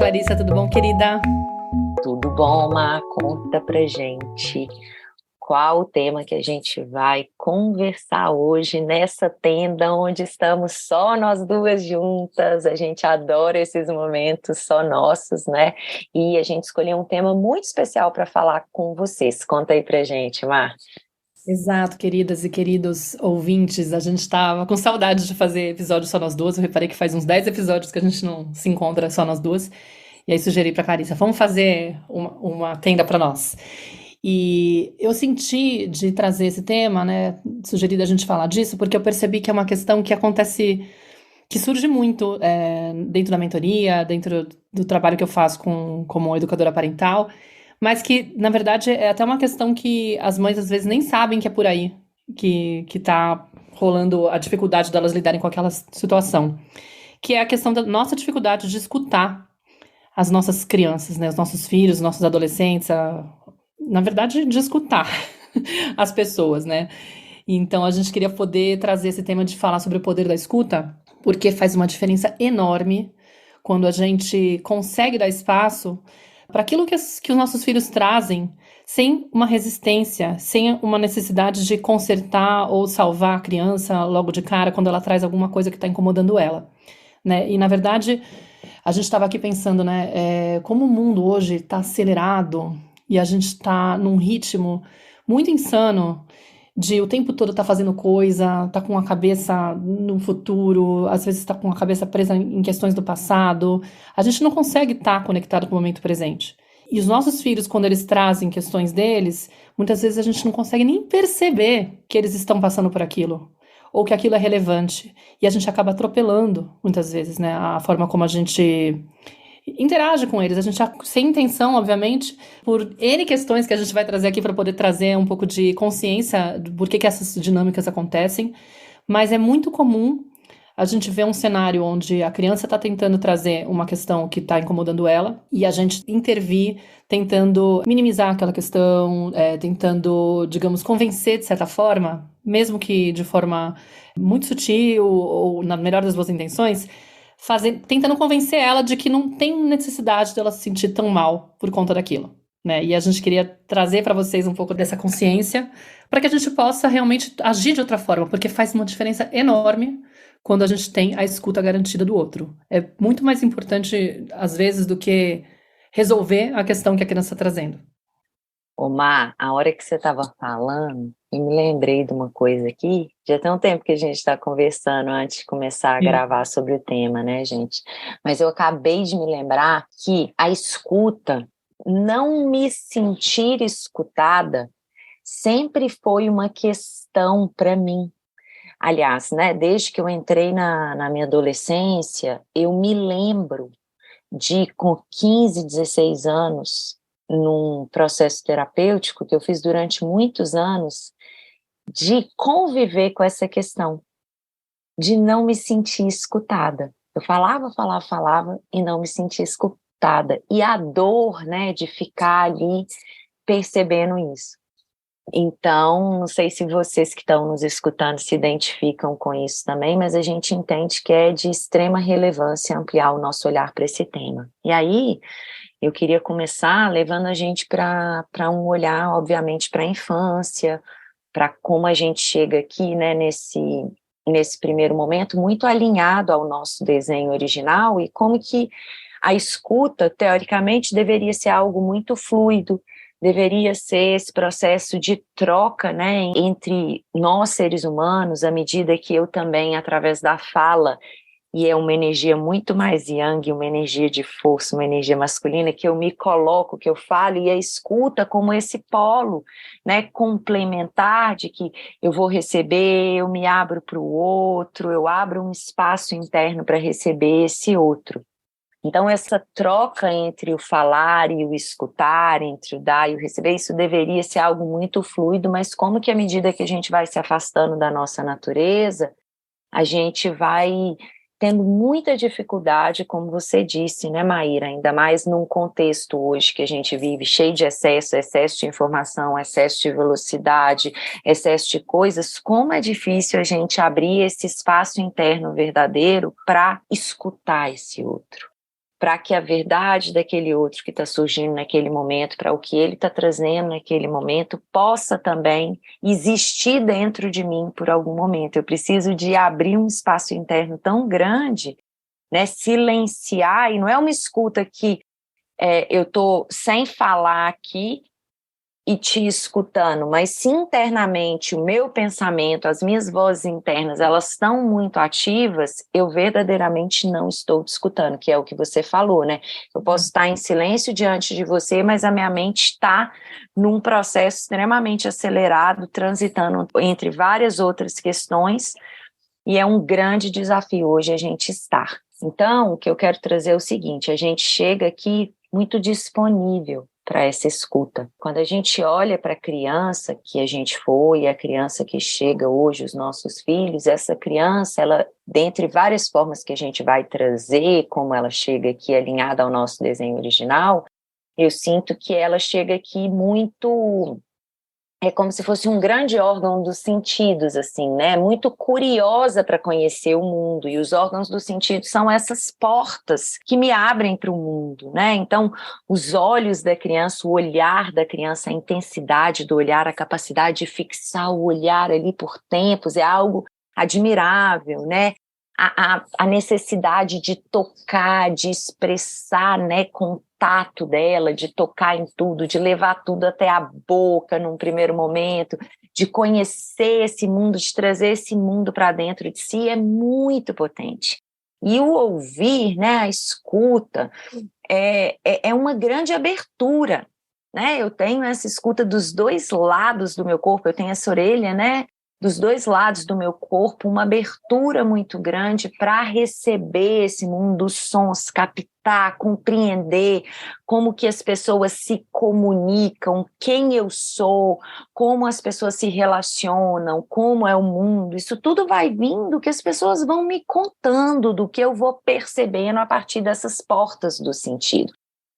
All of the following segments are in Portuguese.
Clarissa, tudo bom, querida? Tudo bom, Má? Conta pra gente qual o tema que a gente vai conversar hoje nessa tenda onde estamos só nós duas juntas. A gente adora esses momentos só nossos, né? E a gente escolheu um tema muito especial para falar com vocês. Conta aí pra gente, Má. Exato, queridas e queridos ouvintes, a gente estava com saudade de fazer episódios só nós duas. Eu reparei que faz uns 10 episódios que a gente não se encontra só nós duas. E aí sugeri para Clarissa, vamos fazer uma tenda para nós. E eu senti de trazer esse tema, né? Sugeri da gente falar disso, porque eu percebi que é uma questão que acontece, que surge muito dentro da mentoria, dentro do trabalho que eu faço como educadora parental. Mas que, na verdade, é até uma questão que as mães às vezes nem sabem que é por aí que tá rolando a dificuldade delas lidarem com aquela situação. Que é a questão da nossa dificuldade de escutar as nossas crianças, né? Os nossos filhos, os nossos adolescentes, na verdade, de escutar as pessoas, né? Então, a gente queria poder trazer esse tema de falar sobre o poder da escuta, porque faz uma diferença enorme quando a gente consegue dar espaço para aquilo que os nossos filhos trazem, sem uma resistência, sem uma necessidade de consertar ou salvar a criança logo de cara quando ela traz alguma coisa que está incomodando ela, né? E na verdade, a gente estava aqui pensando, né, como o mundo hoje está acelerado e a gente está num ritmo muito insano de o tempo todo tá fazendo coisa, tá com a cabeça no futuro, às vezes tá com a cabeça presa em questões do passado. A gente não consegue estar conectado com o momento presente. E os nossos filhos, quando eles trazem questões deles, muitas vezes a gente não consegue nem perceber que eles estão passando por aquilo, ou que aquilo é relevante. E a gente acaba atropelando, muitas vezes, né, a forma como a gente interage com eles. A gente já, sem intenção, obviamente, por N questões que a gente vai trazer aqui para poder trazer um pouco de consciência do porquê que essas dinâmicas acontecem, mas é muito comum a gente ver um cenário onde a criança está tentando trazer uma questão que está incomodando ela e a gente intervir tentando minimizar aquela questão, tentando, digamos, convencer de certa forma, mesmo que de forma muito sutil ou na melhor das boas intenções, tentando convencer ela de que não tem necessidade dela se sentir tão mal por conta daquilo, né? E a gente queria trazer para vocês um pouco dessa consciência para que a gente possa realmente agir de outra forma, porque faz uma diferença enorme quando a gente tem a escuta garantida do outro. É muito mais importante, às vezes, do que resolver a questão que a criança está trazendo. Omar, a hora que você estava falando, eu me lembrei de uma coisa aqui. Já tem um tempo que a gente está conversando antes de começar a Sim. gravar sobre o tema, né, gente? Mas eu acabei de me lembrar que a escuta, não me sentir escutada, sempre foi uma questão para mim. Aliás, né, desde que eu entrei na minha adolescência, eu me lembro de, com 15, 16 anos, num processo terapêutico que eu fiz durante muitos anos, de conviver com essa questão, de não me sentir escutada. Eu falava e não me sentia escutada. E a dor, né, de ficar ali percebendo isso. Então, não sei se vocês que estão nos escutando se identificam com isso também, mas a gente entende que é de extrema relevância ampliar o nosso olhar para esse tema. E aí, eu queria começar levando a gente para um olhar, obviamente, para a infância, para como a gente chega aqui, né, nesse primeiro momento, muito alinhado ao nosso desenho original e como que a escuta, teoricamente, deveria ser algo muito fluido, deveria ser esse processo de troca, né, entre nós, seres humanos, à medida que eu também, através da fala, e é uma energia muito mais yang, uma energia de força, uma energia masculina, que eu me coloco, que eu falo, e a escuta como esse polo, né, complementar, de que eu vou receber, eu me abro para o outro, eu abro um espaço interno para receber esse outro. Então, essa troca entre o falar e o escutar, entre o dar e o receber, isso deveria ser algo muito fluido, mas como que à medida que a gente vai se afastando da nossa natureza, a gente vai tendo muita dificuldade, como você disse, né, Maíra? Ainda mais num contexto hoje que a gente vive cheio de excesso de informação, excesso de velocidade, excesso de coisas, como é difícil a gente abrir esse espaço interno verdadeiro para escutar esse outro. para que a verdade daquele outro que está surgindo naquele momento, para o que ele está trazendo naquele momento, possa também existir dentro de mim por algum momento. Eu preciso de abrir um espaço interno tão grande, né, silenciar, e não é uma escuta que eu estou sem falar aqui e te escutando, mas se internamente o meu pensamento, as minhas vozes internas, elas estão muito ativas, eu verdadeiramente não estou te escutando, que é o que você falou, né? Eu posso estar em silêncio diante de você, mas a minha mente está num processo extremamente acelerado, transitando entre várias outras questões, e é um grande desafio hoje a gente estar. Então, o que eu quero trazer é o seguinte, a gente chega aqui muito disponível para essa escuta. Quando a gente olha para a criança que a gente foi, a criança que chega hoje, os nossos filhos, essa criança, ela, dentre várias formas que a gente vai trazer, como ela chega aqui alinhada ao nosso desenho original, eu sinto que ela chega aqui muito... É como se fosse um grande órgão dos sentidos, assim, né? Muito curiosa para conhecer o mundo. E os órgãos dos sentidos são essas portas que me abrem para o mundo, né? Então, os olhos da criança, o olhar da criança, a intensidade do olhar, a capacidade de fixar o olhar ali por tempos, é algo admirável, né? A necessidade de tocar, de expressar, né, com o tato dela, de tocar em tudo, de levar tudo até a boca num primeiro momento, de conhecer esse mundo, de trazer esse mundo para dentro de si, é muito potente. E o ouvir, né, a escuta, é uma grande abertura, né? Eu tenho essa escuta dos dois lados do meu corpo, eu tenho essa orelha, né, dos dois lados do meu corpo, uma abertura muito grande para receber esse mundo dos sons, captar, compreender como que as pessoas se comunicam, quem eu sou, como as pessoas se relacionam, como é o mundo. Isso tudo vai vindo que as pessoas vão me contando do que eu vou percebendo a partir dessas portas do sentido.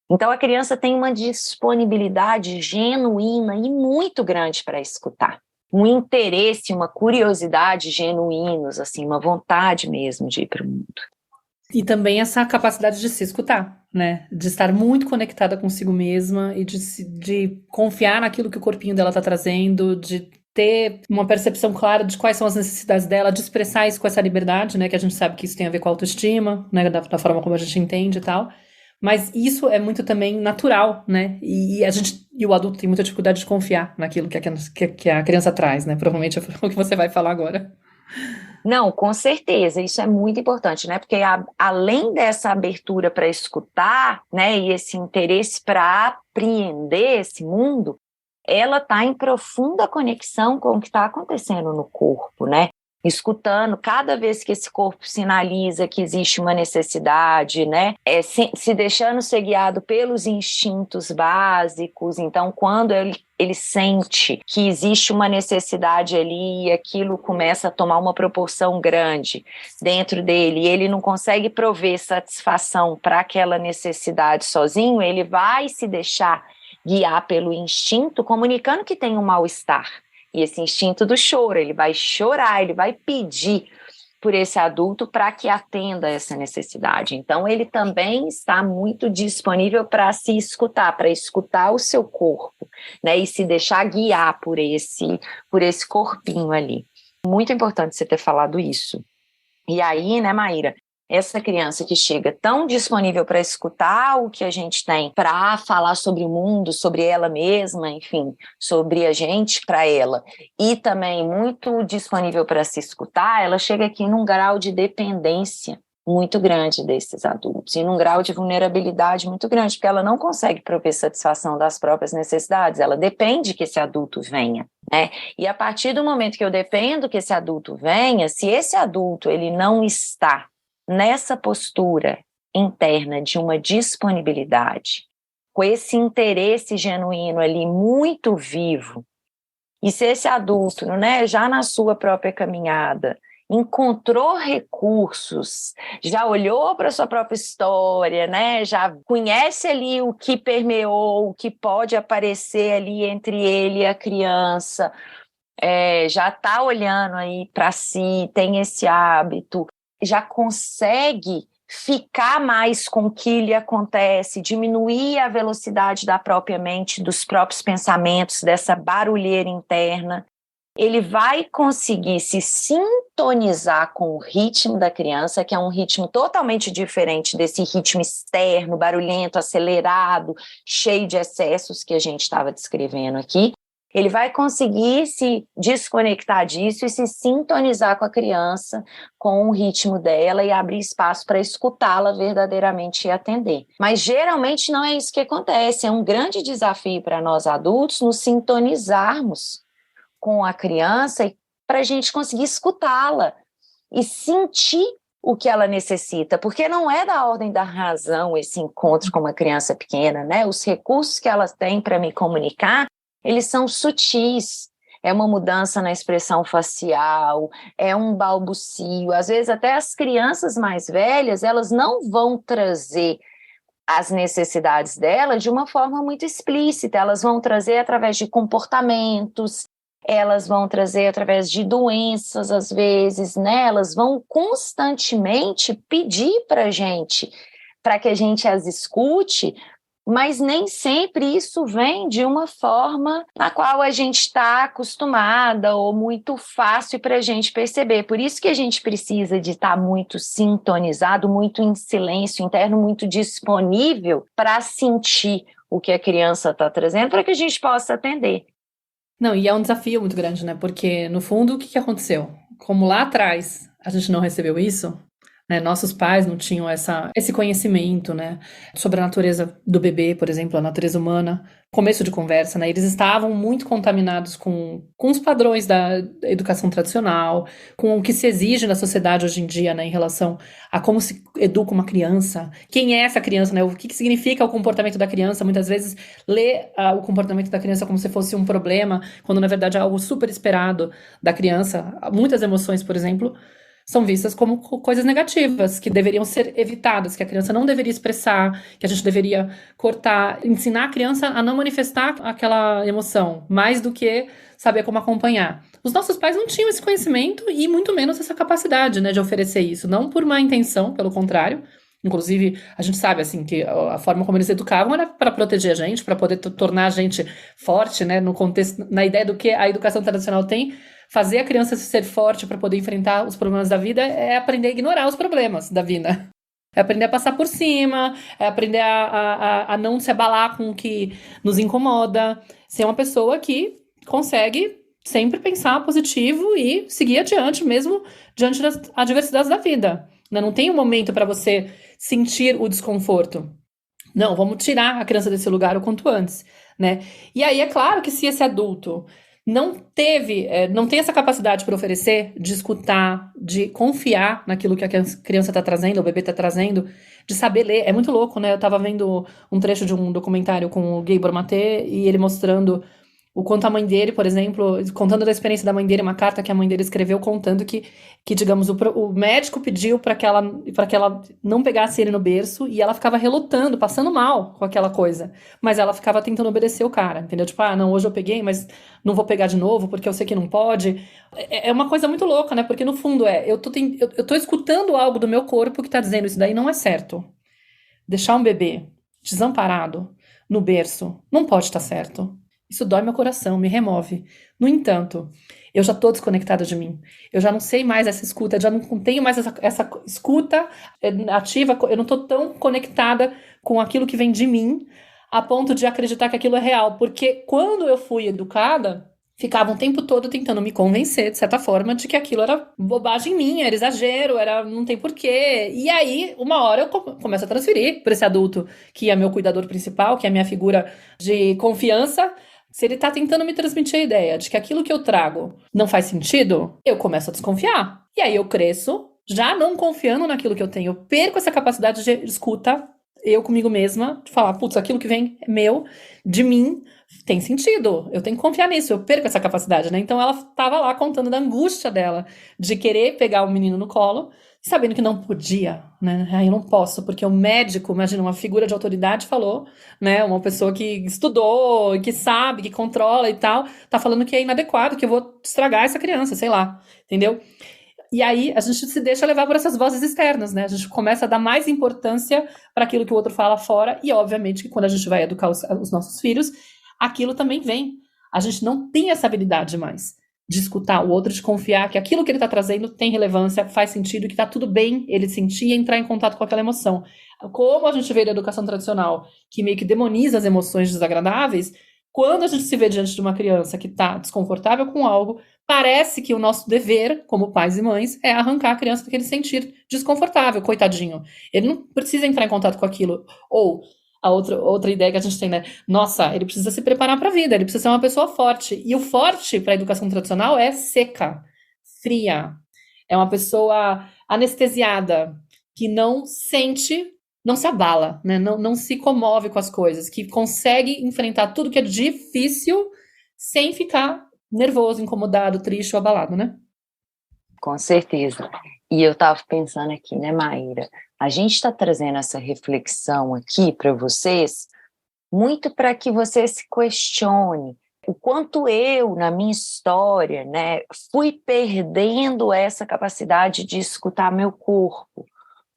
Então a criança tem uma disponibilidade genuína e muito grande para escutar. Um interesse, uma curiosidade genuínos, assim, uma vontade mesmo de ir para o mundo. E também essa capacidade de se escutar, né? De estar muito conectada consigo mesma e de confiar naquilo que o corpinho dela está trazendo, de ter uma percepção clara de quais são as necessidades dela, de expressar isso com essa liberdade, né? Que a gente sabe que isso tem a ver com a autoestima, né? Da forma como a gente entende e tal. Mas isso é muito também natural, né? E o adulto tem muita dificuldade de confiar naquilo que a criança traz, né? Provavelmente é o que você vai falar agora. Não, com certeza, isso é muito importante, né? Porque além dessa abertura para escutar, né, e esse interesse para apreender esse mundo, ela está em profunda conexão com o que está acontecendo no corpo, né? Escutando cada vez que esse corpo sinaliza que existe uma necessidade, né? Se deixando ser guiado pelos instintos básicos. Então, quando ele sente que existe uma necessidade ali e aquilo começa a tomar uma proporção grande dentro dele e ele não consegue prover satisfação para aquela necessidade sozinho, ele vai se deixar guiar pelo instinto, comunicando que tem um mal-estar. E esse instinto do choro, ele vai chorar, ele vai pedir por esse adulto para que atenda essa necessidade. Então, ele também está muito disponível para se escutar, para escutar o seu corpo, né, e se deixar guiar por esse corpinho ali. Muito importante você ter falado isso. E aí, né, Maíra, essa criança que chega tão disponível para escutar o que a gente tem, para falar sobre o mundo, sobre ela mesma, enfim, sobre a gente para ela, e também muito disponível para se escutar, ela chega aqui num grau de dependência muito grande desses adultos, e num grau de vulnerabilidade muito grande, porque ela não consegue prover satisfação das próprias necessidades, ela depende que esse adulto venha, né? E a partir do momento que eu dependo que esse adulto venha, se esse adulto ele não está nessa postura interna de uma disponibilidade, com esse interesse genuíno ali muito vivo, e se esse adulto, né, já na sua própria caminhada, encontrou recursos, já olhou para a sua própria história, né, já conhece ali o que permeou, o que pode aparecer ali entre ele e a criança, já está olhando aí para si, tem esse hábito, já consegue ficar mais com o que lhe acontece, diminuir a velocidade da própria mente, dos próprios pensamentos, dessa barulheira interna. Ele vai conseguir se sintonizar com o ritmo da criança, que é um ritmo totalmente diferente desse ritmo externo, barulhento, acelerado, cheio de excessos que a gente estava descrevendo aqui. Ele vai conseguir se desconectar disso e se sintonizar com a criança, com o ritmo dela e abrir espaço para escutá-la verdadeiramente e atender. Mas geralmente não é isso que acontece. É um grande desafio para nós adultos nos sintonizarmos com a criança para a gente conseguir escutá-la e sentir o que ela necessita, porque não é da ordem da razão esse encontro com uma criança pequena, né? Os recursos que ela tem para me comunicar, eles são sutis. É uma mudança na expressão facial, é um balbucio. Às vezes até as crianças mais velhas, elas não vão trazer as necessidades dela de uma forma muito explícita, elas vão trazer através de comportamentos, elas vão trazer através de doenças, às vezes, né? Elas vão constantemente pedir para que a gente as escute, mas nem sempre isso vem de uma forma na qual a gente está acostumada ou muito fácil para a gente perceber. Por isso que a gente precisa de estar muito sintonizado, muito em silêncio interno, muito disponível para sentir o que a criança está trazendo, para que a gente possa atender. Não, e é um desafio muito grande, né? Porque, no fundo, o que aconteceu? Como lá atrás a gente não recebeu isso, né? Nossos pais não tinham esse conhecimento, né? Sobre a natureza do bebê, por exemplo, a natureza humana. Começo de conversa, né? Eles estavam muito contaminados com os padrões da educação tradicional, com o que se exige na sociedade hoje em dia, né? Em relação a como se educa uma criança, quem é essa criança, né? O que significa o comportamento da criança. Muitas vezes lê o comportamento da criança como se fosse um problema, quando na verdade é algo super esperado da criança. Muitas emoções, por exemplo, são vistas como coisas negativas, que deveriam ser evitadas, que a criança não deveria expressar, que a gente deveria cortar, ensinar a criança a não manifestar aquela emoção, mais do que saber como acompanhar. Os nossos pais não tinham esse conhecimento e muito menos essa capacidade, né, de oferecer isso, não por má intenção, pelo contrário. Inclusive, a gente sabe, assim, que a forma como eles educavam era para proteger a gente, para poder tornar a gente forte, né, no contexto, na ideia do que a educação tradicional tem. Fazer a criança ser forte para poder enfrentar os problemas da vida é aprender a ignorar os problemas da vida. É aprender a passar por cima, é aprender a não se abalar com o que nos incomoda, ser uma pessoa que consegue sempre pensar positivo e seguir adiante, mesmo diante das adversidades da vida. Não tem um momento para você sentir o desconforto. Não, vamos tirar a criança desse lugar o quanto antes, né? E aí é claro que se esse adulto não tem essa capacidade para oferecer, de escutar, de confiar naquilo que a criança está trazendo, o bebê está trazendo, de saber ler. É muito louco, né? Eu estava vendo um trecho de um documentário com o Gabor Maté e ele mostrando o quanto a mãe dele, por exemplo, contando da experiência da mãe dele, uma carta que a mãe dele escreveu contando que digamos, o médico pediu para que ela não pegasse ele no berço e ela ficava relutando, passando mal com aquela coisa. Mas ela ficava tentando obedecer o cara, entendeu? Tipo, não, hoje eu peguei, mas não vou pegar de novo porque eu sei que não pode. É uma coisa muito louca, né? Porque no fundo eu tô escutando algo do meu corpo que tá dizendo isso daí não é certo. Deixar um bebê desamparado no berço não pode estar certo. Isso dói meu coração, me remove. No entanto, eu já estou desconectada de mim. Eu já não sei mais essa escuta, já não tenho mais essa escuta ativa, eu não estou tão conectada com aquilo que vem de mim, a ponto de acreditar que aquilo é real. Porque quando eu fui educada, ficava o tempo todo tentando me convencer, de certa forma, de que aquilo era bobagem minha, era exagero, não tem porquê. E aí, uma hora eu começo a transferir para esse adulto, que é meu cuidador principal, que é a minha figura de confiança. Se ele tá tentando me transmitir a ideia de que aquilo que eu trago não faz sentido, eu começo a desconfiar. E aí eu cresço, já não confiando naquilo que eu tenho. Eu perco essa capacidade de escuta, eu comigo mesma, de falar, putz, aquilo que vem é meu, de mim, tem sentido. Eu tenho que confiar nisso, eu perco essa capacidade, né? Então ela tava lá contando da angústia dela, de querer pegar o menino no colo, sabendo que não podia, né? Eu não posso, porque o médico, imagina, uma figura de autoridade falou, né? Uma pessoa que estudou, que sabe, que controla e tal, tá falando que é inadequado, que eu vou estragar essa criança, sei lá, entendeu? E aí a gente se deixa levar por essas vozes externas, né? A gente começa a dar mais importância para aquilo que o outro fala fora, e obviamente que quando a gente vai educar os nossos filhos, aquilo também vem. A gente não tem essa habilidade mais de escutar o outro, de confiar que aquilo que ele está trazendo tem relevância, faz sentido, que está tudo bem ele sentir e entrar em contato com aquela emoção. Como a gente vê da educação tradicional, que meio que demoniza as emoções desagradáveis, quando a gente se vê diante de uma criança que está desconfortável com algo, parece que o nosso dever, como pais e mães, é arrancar a criança daquele sentir desconfortável, coitadinho. Ele não precisa entrar em contato com aquilo. Ou a outra ideia que a gente tem, né? Nossa, ele precisa se preparar para a vida, ele precisa ser uma pessoa forte. E o forte para a educação tradicional é seca, fria. É uma pessoa anestesiada, que não sente, não se abala, né? Não se comove com as coisas, que consegue enfrentar tudo que é difícil sem ficar nervoso, incomodado, triste ou abalado, né? Com certeza. E eu estava pensando aqui, né, Maíra? A gente está trazendo essa reflexão aqui para vocês, muito para que você se questione o quanto eu, na minha história, né, fui perdendo essa capacidade de escutar meu corpo.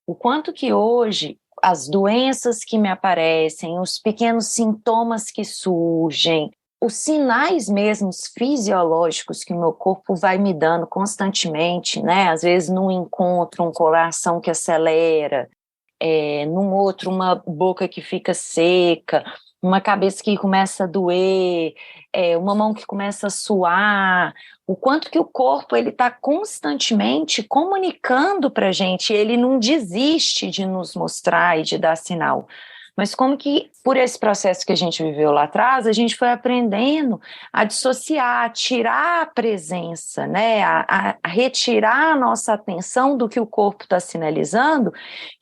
O quanto que hoje as doenças que me aparecem, os pequenos sintomas que surgem, os sinais mesmos fisiológicos que o meu corpo vai me dando constantemente, né? Às vezes num encontro, um coração que acelera, num outro uma boca que fica seca, uma cabeça que começa a doer, uma mão que começa a suar, o quanto que o corpo ele está constantemente comunicando para a gente, ele não desiste de nos mostrar e de dar sinal. Mas como que, por esse processo que a gente viveu lá atrás, a gente foi aprendendo a dissociar, a tirar a presença, né? A retirar a nossa atenção do que o corpo está sinalizando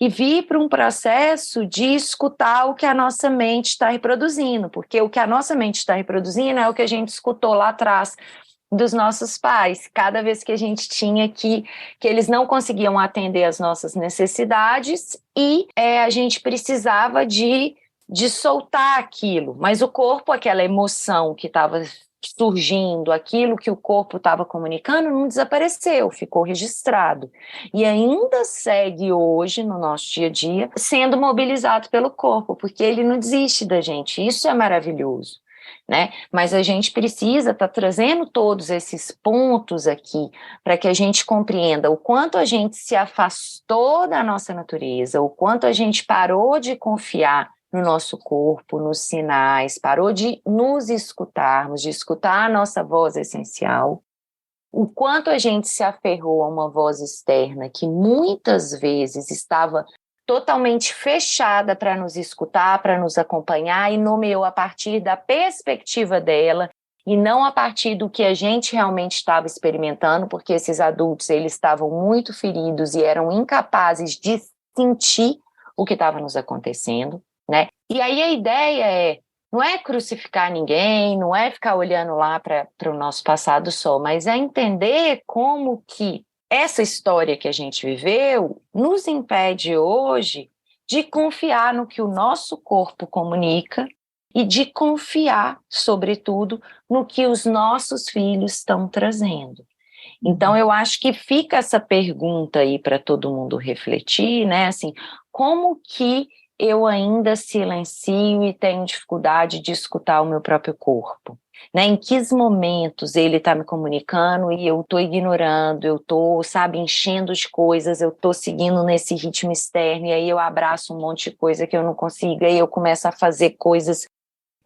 e vir para um processo de escutar o que a nossa mente está reproduzindo, porque o que a nossa mente está reproduzindo é o que a gente escutou lá atrás dos nossos pais, cada vez que a gente tinha que eles não conseguiam atender as nossas necessidades e a gente precisava de soltar aquilo, mas o corpo, aquela emoção que estava surgindo, aquilo que o corpo estava comunicando, não desapareceu, ficou registrado. E ainda segue hoje, no nosso dia a dia, sendo mobilizado pelo corpo, porque ele não desiste da gente, isso é maravilhoso. Né? Mas a gente precisa estar trazendo todos esses pontos aqui para que a gente compreenda o quanto a gente se afastou da nossa natureza, o quanto a gente parou de confiar no nosso corpo, nos sinais, parou de nos escutarmos, de escutar a nossa voz essencial, o quanto a gente se aferrou a uma voz externa que muitas vezes estava totalmente fechada para nos escutar, para nos acompanhar e nomeou a partir da perspectiva dela e não a partir do que a gente realmente estava experimentando, porque esses adultos eles estavam muito feridos e eram incapazes de sentir o que estava nos acontecendo, né? E aí a ideia não é crucificar ninguém, não é ficar olhando lá para o nosso passado só, mas é entender como que essa história que a gente viveu nos impede hoje de confiar no que o nosso corpo comunica e de confiar, sobretudo, no que os nossos filhos estão trazendo. Então, eu acho que fica essa pergunta aí para todo mundo refletir, né? Assim, como que eu ainda silencio e tenho dificuldade de escutar o meu próprio corpo? Né, em que momentos ele está me comunicando e eu estou ignorando, eu estou, sabe, enchendo de coisas, eu estou seguindo nesse ritmo externo e aí eu abraço um monte de coisa que eu não consigo, aí eu começo a fazer coisas,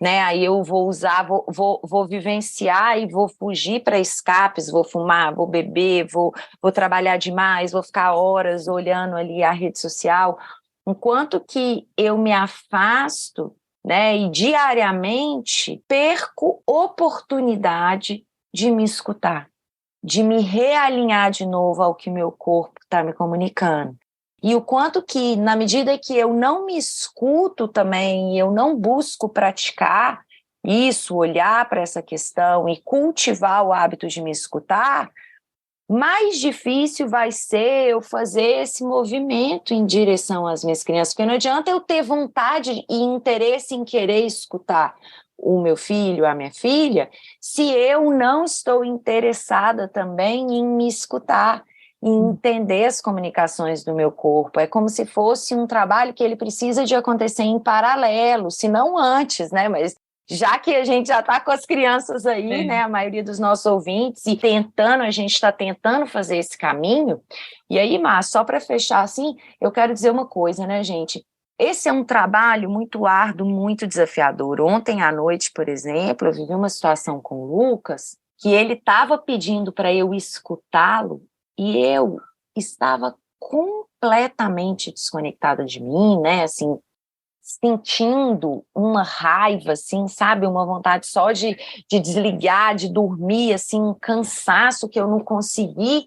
né, aí eu vou usar, vou vivenciar e vou fugir para escapes, vou fumar, vou beber, vou trabalhar demais, vou ficar horas olhando ali a rede social, enquanto que eu me afasto, né, e diariamente perco oportunidade de me escutar, de me realinhar de novo ao que meu corpo está me comunicando. E o quanto que, na medida que eu não me escuto também, eu não busco praticar isso, olhar para essa questão e cultivar o hábito de me escutar, mais difícil vai ser eu fazer esse movimento em direção às minhas crianças, porque não adianta eu ter vontade e interesse em querer escutar o meu filho, a minha filha, se eu não estou interessada também em me escutar. e entender as comunicações do meu corpo. É como se fosse um trabalho que ele precisa de acontecer em paralelo, se não antes, né? Mas já que a gente já está com as crianças aí, né? A maioria dos nossos ouvintes, e a gente está tentando fazer esse caminho. E aí, Márcio, só para fechar assim, eu quero dizer uma coisa, né, gente? Esse é um trabalho muito árduo, muito desafiador. Ontem à noite, por exemplo, eu vivi uma situação com o Lucas, que ele estava pedindo para eu escutá-lo, e eu estava completamente desconectada de mim, né, assim, sentindo uma raiva, assim, sabe, uma vontade só de desligar, de dormir, assim, um cansaço que eu não consegui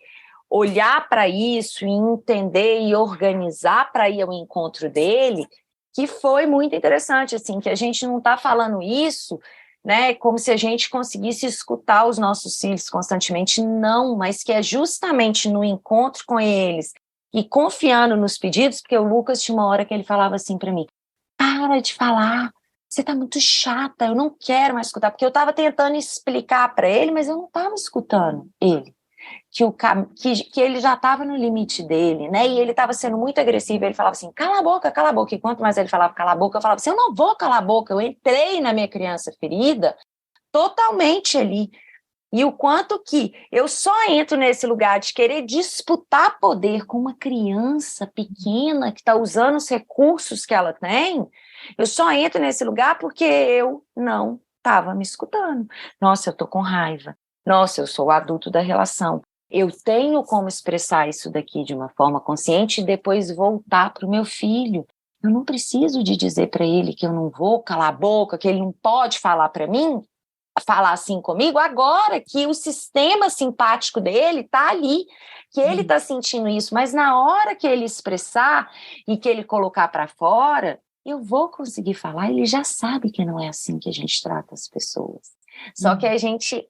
olhar para isso e entender e organizar para ir ao encontro dele, que foi muito interessante, assim, que a gente não está falando isso, né, como se a gente conseguisse escutar os nossos filhos constantemente, não, mas que é justamente no encontro com eles e confiando nos pedidos, porque o Lucas tinha uma hora que ele falava assim para mim: para de falar, você está muito chata, eu não quero mais escutar, porque eu estava tentando explicar para ele, mas eu não estava escutando ele. Que ele já estava no limite dele, né? E ele estava sendo muito agressivo. Ele falava assim: cala a boca, cala a boca. E quanto mais ele falava cala a boca, eu falava assim: eu não vou calar a boca. Eu entrei na minha criança ferida totalmente ali. E o quanto que eu só entro nesse lugar de querer disputar poder com uma criança pequena que está usando os recursos que ela tem, eu só entro nesse lugar porque eu não estava me escutando. Nossa, eu estou com raiva. Nossa, eu sou o adulto da relação. Eu tenho como expressar isso daqui de uma forma consciente e depois voltar para o meu filho. Eu não preciso de dizer para ele que eu não vou calar a boca, que ele não pode falar para mim, falar assim comigo, agora que o sistema simpático dele está ali, que ele está sentindo isso, mas na hora que ele expressar e que ele colocar para fora, eu vou conseguir falar. Ele já sabe que não é assim que a gente trata as pessoas. Só que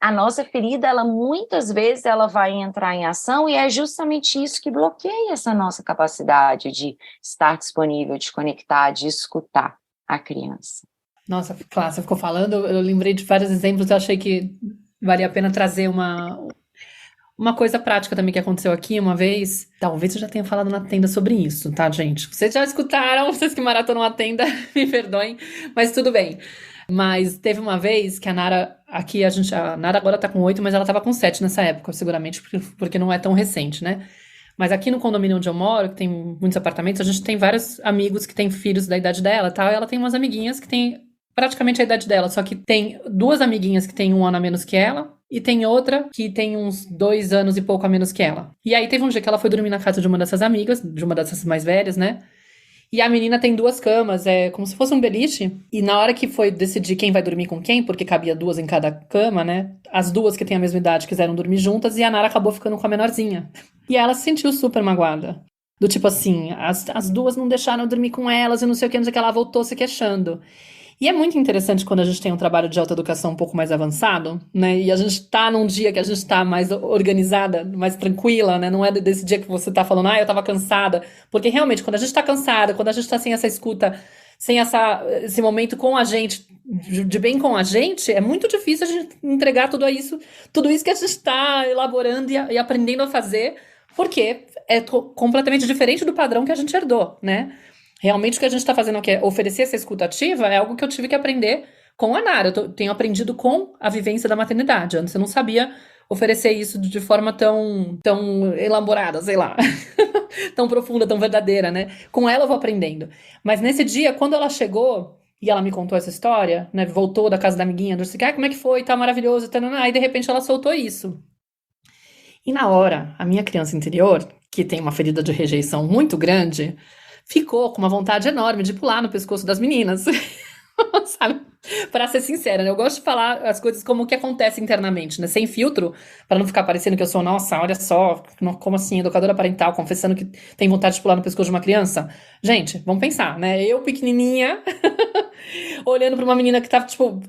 a nossa ferida, ela muitas vezes ela vai entrar em ação e é justamente isso que bloqueia essa nossa capacidade de estar disponível, de conectar, de escutar a criança. Nossa, claro, você ficou falando, eu lembrei de vários exemplos, eu achei que valia a pena trazer uma coisa prática também que aconteceu aqui uma vez. Talvez eu já tenha falado na tenda sobre isso, tá, gente? Vocês já escutaram, vocês que maratonam a tenda, me perdoem, mas tudo bem. Mas teve uma vez que a Nara, aqui a Nara agora tá com 8, mas ela tava com 7 nessa época, seguramente, porque não é tão recente, né? Mas aqui no condomínio onde eu moro, que tem muitos apartamentos, a gente tem vários amigos que têm filhos da idade dela, tal, e ela tem umas amiguinhas que têm praticamente a idade dela, só que tem duas amiguinhas que têm 1 ano a menos que ela, e tem outra que tem uns 2 anos e pouco a menos que ela. E aí teve um dia que ela foi dormir na casa de uma dessas amigas, de uma dessas mais velhas, né? E a menina tem 2 camas, é como se fosse um beliche. E na hora que foi decidir quem vai dormir com quem, porque cabia 2 em cada cama, né? As 2 que têm a mesma idade quiseram dormir juntas e a Nara acabou ficando com a menorzinha. E ela se sentiu super magoada. Do tipo assim, as 2 não deixaram eu dormir com elas e não sei o que, não sei o que, ela voltou se queixando. E é muito interessante quando a gente tem um trabalho de autoeducação um pouco mais avançado, né? E a gente tá num dia que a gente tá mais organizada, mais tranquila, né? Não é desse dia que você tá falando, eu tava cansada. Porque realmente, quando a gente tá cansada, quando a gente tá sem essa escuta, sem esse momento com a gente, de bem com a gente, é muito difícil a gente entregar tudo isso que a gente tá elaborando e aprendendo a fazer, porque é completamente diferente do padrão que a gente herdou, né? Realmente o que a gente está fazendo aqui é oferecer essa escuta ativa, é algo que eu tive que aprender com a Nara. Eu tenho aprendido com a vivência da maternidade. Antes eu não sabia oferecer isso de forma tão elaborada, sei lá, tão profunda, tão verdadeira, né? Com ela eu vou aprendendo. Mas nesse dia, quando ela chegou e ela me contou essa história, né? Voltou da casa da amiguinha, disse, como é que foi? Tá maravilhoso, tá, aí de repente ela soltou isso. E na hora, a minha criança interior, que tem uma ferida de rejeição muito grande, ficou com uma vontade enorme de pular no pescoço das meninas, sabe? Para ser sincera, né? Eu gosto de falar as coisas como que acontece internamente, né? Sem filtro, para não ficar parecendo que eu sou, nossa, olha só, como assim, educadora parental, confessando que tem vontade de pular no pescoço de uma criança. Gente, vamos pensar, né? Eu, pequenininha, olhando para uma menina que tava, tipo,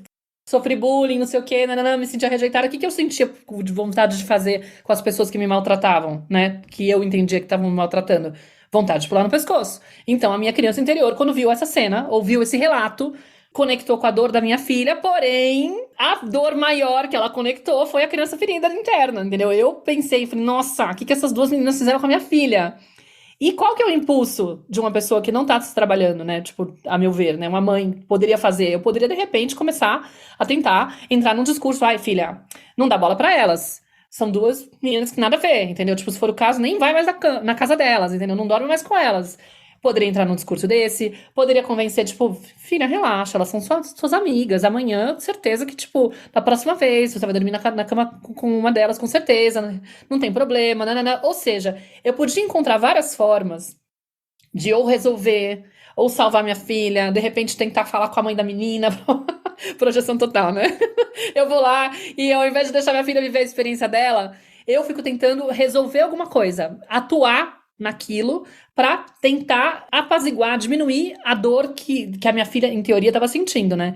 sofri bullying, não sei o quê, me sentia rejeitada. O que eu sentia de vontade de fazer com as pessoas que me maltratavam, né? Que eu entendia que estavam me maltratando? Vontade de pular no pescoço. Então, a minha criança interior, quando viu essa cena, ouviu esse relato, conectou com a dor da minha filha, porém, a dor maior que ela conectou foi a criança ferida interna, entendeu? Eu pensei, falei, nossa, o que essas duas meninas fizeram com a minha filha? E qual que é o impulso de uma pessoa que não tá se trabalhando, né? Tipo, a meu ver, né? Uma mãe poderia fazer. Eu poderia, de repente, começar a tentar entrar num discurso. Ai, filha, não dá bola pra elas. São duas meninas que nada a ver, entendeu? Tipo, se for o caso, nem vai mais na casa delas, entendeu? Não dorme mais com elas. Poderia entrar num discurso desse, poderia convencer, tipo, filha, relaxa, elas são suas amigas. Amanhã, certeza que, tipo, da próxima vez, você vai dormir na cama com uma delas, com certeza, né? Não tem problema, nanana. Ou seja, eu podia encontrar várias formas de ou resolver, ou salvar minha filha, de repente tentar falar com a mãe da menina, projeção total, né? Eu vou lá e ao invés de deixar minha filha viver a experiência dela, eu fico tentando resolver alguma coisa, atuar naquilo pra tentar apaziguar, diminuir a dor que a minha filha, em teoria, estava sentindo, né?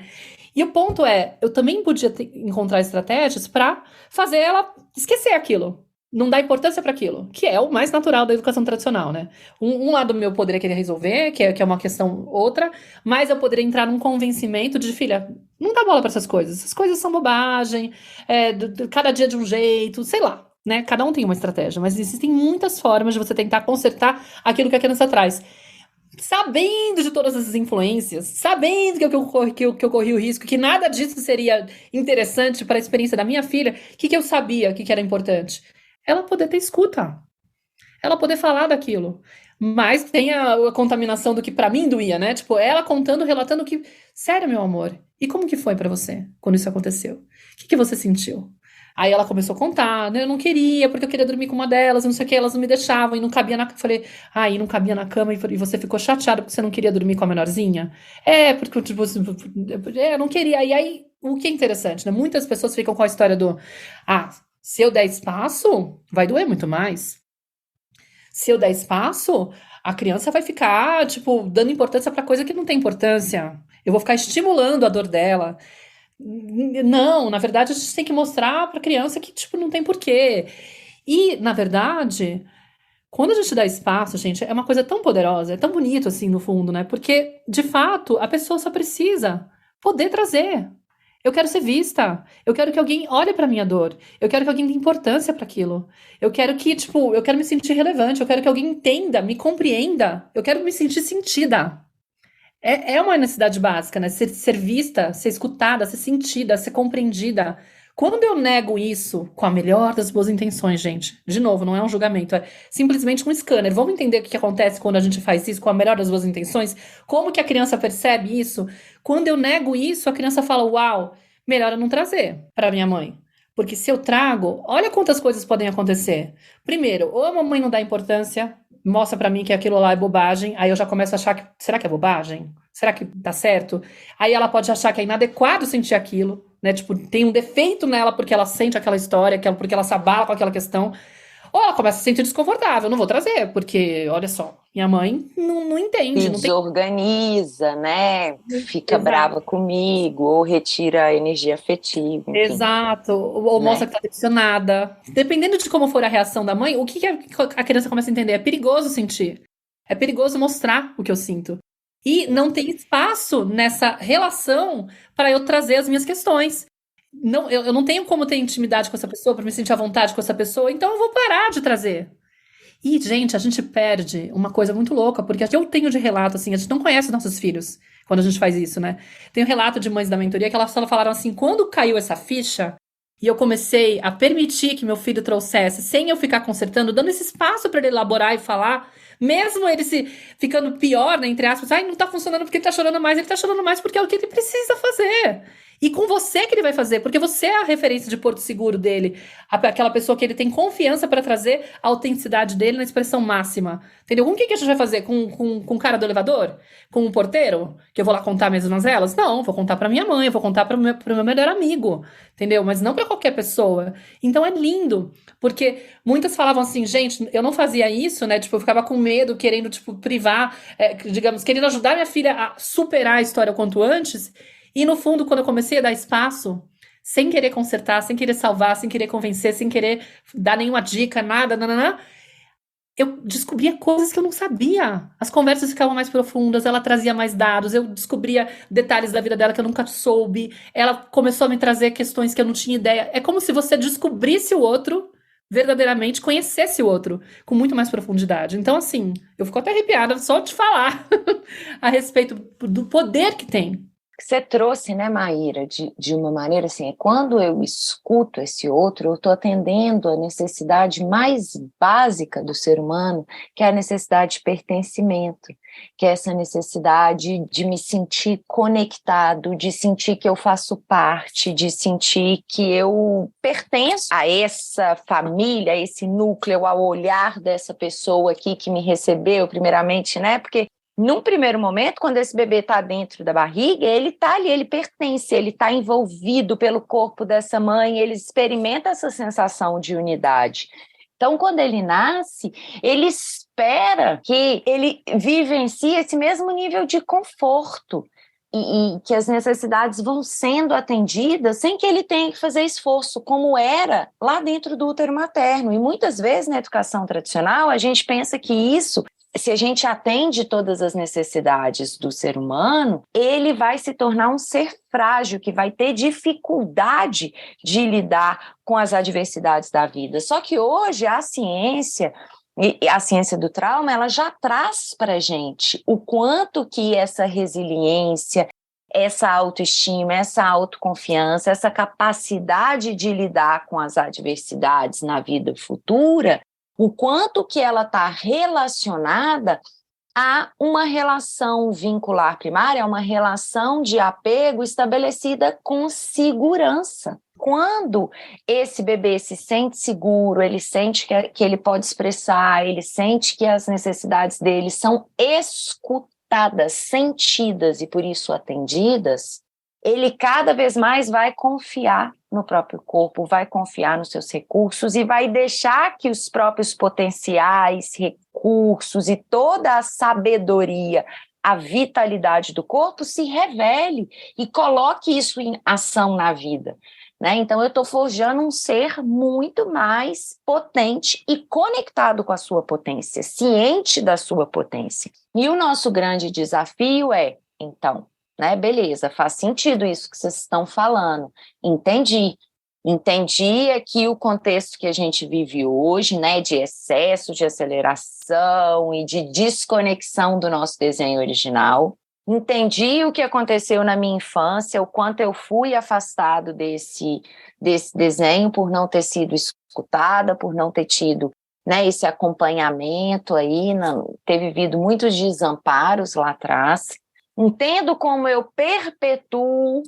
E o ponto é, eu também podia encontrar estratégias pra fazer ela esquecer aquilo. Não dar importância para aquilo, que é o mais natural da educação tradicional, né? Um lado meu poderia querer resolver, que é uma questão outra, mas eu poderia entrar num convencimento de, filha, não dá bola para essas coisas são bobagem, cada dia de um jeito, sei lá, né? Cada um tem uma estratégia, mas existem muitas formas de você tentar consertar aquilo que a criança traz. Sabendo de todas essas influências, sabendo que eu corri o risco, que nada disso seria interessante para a experiência da minha filha, o que eu sabia que era importante? Ela poder ter escuta, ela poder falar daquilo. Mas tem a contaminação do que pra mim doía, né? Tipo, ela contando, relatando que, sério, meu amor, e como que foi pra você quando isso aconteceu? O que você sentiu? Aí ela começou a contar, né? Eu não queria, porque eu queria dormir com uma delas, não sei o que, elas não me deixavam e não cabia na... Falei, aí não cabia na cama e você ficou chateada porque você não queria dormir com a menorzinha? Porque, tipo, eu não queria. E aí, o que é interessante, né? Muitas pessoas ficam com a história do, se eu der espaço, vai doer muito mais. Se eu der espaço, a criança vai ficar, tipo, dando importância pra coisa que não tem importância. Eu vou ficar estimulando a dor dela. Não, na verdade, a gente tem que mostrar pra criança que, tipo, não tem porquê. E, na verdade, quando a gente dá espaço, gente, é uma coisa tão poderosa, é tão bonito, assim, no fundo, né? Porque, de fato, a pessoa só precisa poder trazer. Eu quero ser vista. Eu quero que alguém olhe pra minha dor. Eu quero que alguém dê importância pra aquilo. Eu quero que, tipo, eu quero me sentir relevante. Eu quero que alguém entenda, me compreenda. Eu quero me sentir sentida. É uma necessidade básica, né? Ser vista, ser escutada, ser sentida, ser compreendida. Quando eu nego isso com a melhor das boas intenções, gente, de novo, não é um julgamento, é simplesmente um scanner. Vamos entender o que acontece quando a gente faz isso com a melhor das boas intenções? Como que a criança percebe isso? Quando eu nego isso, a criança fala: Uau, melhor eu não trazer para minha mãe. Porque se eu trago, olha quantas coisas podem acontecer. Primeiro, ou a mamãe não dá importância, mostra pra mim que aquilo lá é bobagem, aí eu já começo a achar que, será que é bobagem? Será que tá certo? Aí ela pode achar que é inadequado sentir aquilo, né? Tipo, tem um defeito nela porque ela sente aquela história, porque ela se abala com aquela questão. Ou ela começa a se sentir desconfortável, não vou trazer, porque, olha só, minha mãe não entende. Se Não tem... desorganiza, né? Fica Exato. brava comigo, ou retira a energia afetiva, enfim, Exato, ou mostra né? que tá decepcionada. Dependendo de como for a reação da mãe, o que a criança começa a entender? É perigoso sentir. É perigoso mostrar o que eu sinto. E não tem espaço nessa relação para eu trazer as minhas questões. Não, eu não tenho como ter intimidade com essa pessoa, para me sentir à vontade com essa pessoa, então eu vou parar de trazer. E, gente, a gente perde uma coisa muito louca, porque eu tenho de relato, assim, a gente não conhece nossos filhos quando a gente faz isso, né? Tem um relato de mães da mentoria que elas só falaram assim: quando caiu essa ficha e eu comecei a permitir que meu filho trouxesse, sem eu ficar consertando, dando esse espaço para ele elaborar e falar, mesmo ele se ficando pior, né, entre aspas, ai, não tá funcionando porque ele tá chorando mais porque é o que ele precisa fazer. E com você que ele vai fazer, porque você é a referência de porto seguro dele, aquela pessoa que ele tem confiança para trazer a autenticidade dele na expressão máxima. Entendeu? Com quem que a gente vai fazer? Com o cara do elevador? Com o porteiro? Que eu vou lá contar minhas mazelas? Não, vou contar para minha mãe, vou contar para pro meu melhor amigo. Entendeu? Mas não para qualquer pessoa. Então é lindo, porque muitas falavam assim, gente, eu não fazia isso, né? Tipo, eu ficava com medo, querendo, tipo, privar, digamos, querendo ajudar minha filha a superar a história o quanto antes. E no fundo, quando eu comecei a dar espaço, sem querer consertar, sem querer salvar, sem querer convencer, sem querer dar nenhuma dica, nada, nananã, eu descobria coisas que eu não sabia. As conversas ficavam mais profundas, ela trazia mais dados, eu descobria detalhes da vida dela que eu nunca soube. Ela começou a me trazer questões que eu não tinha ideia. É como se você descobrisse o outro, verdadeiramente conhecesse o outro com muito mais profundidade. Então, assim, eu fico até arrepiada só de falar a respeito do poder que tem. Você trouxe, né, Maíra, de uma maneira assim, quando eu escuto esse outro, eu estou atendendo a necessidade mais básica do ser humano, que é a necessidade de pertencimento, que é essa necessidade de me sentir conectado, de sentir que eu faço parte, de sentir que eu pertenço a essa família, a esse núcleo, ao olhar dessa pessoa aqui que me recebeu, primeiramente, né, porque num primeiro momento, quando esse bebê está dentro da barriga, ele está ali, ele pertence, ele está envolvido pelo corpo dessa mãe, ele experimenta essa sensação de unidade. Então, quando ele nasce, ele espera que ele vivencie esse mesmo nível de conforto e que as necessidades vão sendo atendidas sem que ele tenha que fazer esforço, como era lá dentro do útero materno. E muitas vezes, na educação tradicional, a gente pensa que isso, se a gente atende todas as necessidades do ser humano, ele vai se tornar um ser frágil, que vai ter dificuldade de lidar com as adversidades da vida. Só que hoje a ciência do trauma, ela já traz para a gente o quanto que essa resiliência, essa autoestima, essa autoconfiança, essa capacidade de lidar com as adversidades na vida futura, o quanto que ela está relacionada a uma relação vincular primária, uma relação de apego estabelecida com segurança. Quando esse bebê se sente seguro, ele sente que ele pode expressar, ele sente que as necessidades dele são escutadas, sentidas e por isso atendidas, ele cada vez mais vai confiar no próprio corpo, vai confiar nos seus recursos e vai deixar que os próprios potenciais, recursos e toda a sabedoria, a vitalidade do corpo se revele e coloque isso em ação na vida. Né? Então, eu estou forjando um ser muito mais potente e conectado com a sua potência, ciente da sua potência. E o nosso grande desafio é, então, né? Beleza, faz sentido isso que vocês estão falando, entendi aqui o contexto que a gente vive hoje, né, de excesso, de aceleração e de desconexão do nosso desenho original, entendi o que aconteceu na minha infância, o quanto eu fui afastado desse desenho por não ter sido escutada, por não ter tido, né, esse acompanhamento aí, ter vivido muitos desamparos lá atrás. Entendo como eu perpetuo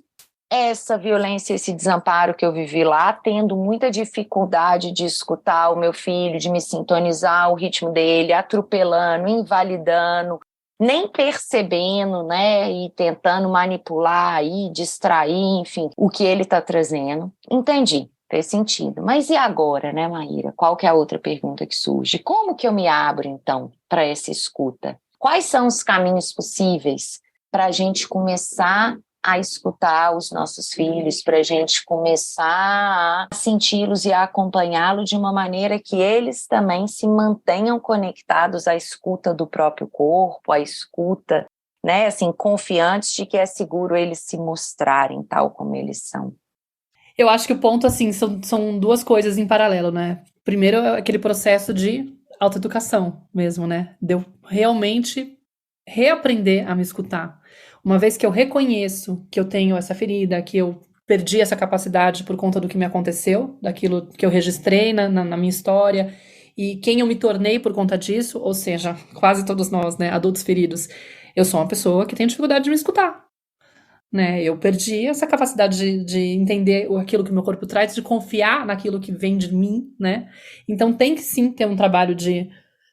essa violência, esse desamparo que eu vivi lá, tendo muita dificuldade de escutar o meu filho, de me sintonizar o ritmo dele, atropelando, invalidando, nem percebendo, né, e tentando manipular aí, distrair, enfim, o que ele está trazendo. Entendi, fez sentido. Mas e agora, né, Maíra? Qual que é a outra pergunta que surge? Como que eu me abro, então, para essa escuta? Quais são os caminhos possíveis para a gente começar a escutar os nossos filhos, para a gente começar a senti-los e a acompanhá-los de uma maneira que eles também se mantenham conectados à escuta do próprio corpo, à escuta, né, assim, confiantes de que é seguro eles se mostrarem tal como eles são. Eu acho que o ponto, assim, são duas coisas em paralelo, né? Primeiro é aquele processo de autoeducação mesmo, né? De eu realmente reaprender a me escutar. Uma vez que eu reconheço que eu tenho essa ferida, que eu perdi essa capacidade por conta do que me aconteceu, daquilo que eu registrei na minha história, e quem eu me tornei por conta disso, ou seja, quase todos nós, né, adultos feridos, eu sou uma pessoa que tem dificuldade de me escutar. Né? Eu perdi essa capacidade de entender aquilo que o meu corpo traz, de confiar naquilo que vem de mim, né? Então tem que sim ter um trabalho de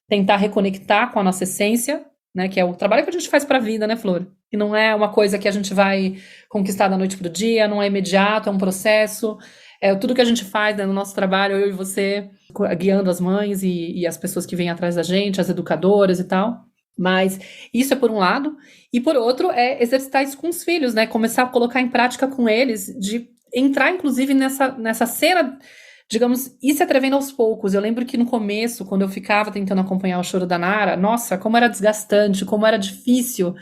tentar reconectar com a nossa essência, né? Que é o trabalho que a gente faz para a vida, né, Flor? E não é uma coisa que a gente vai conquistar da noite para o dia, não é imediato, é um processo. É tudo que a gente faz, né, no nosso trabalho, eu e você, guiando as mães e as pessoas que vêm atrás da gente, as educadoras e tal. Mas isso é por um lado, e por outro é exercitar isso com os filhos, né? Começar a colocar em prática com eles, de entrar, inclusive, nessa cena digamos, ir se atrevendo aos poucos. Eu lembro que no começo, quando eu ficava tentando acompanhar o choro da Nara, nossa, como era desgastante, como era difícil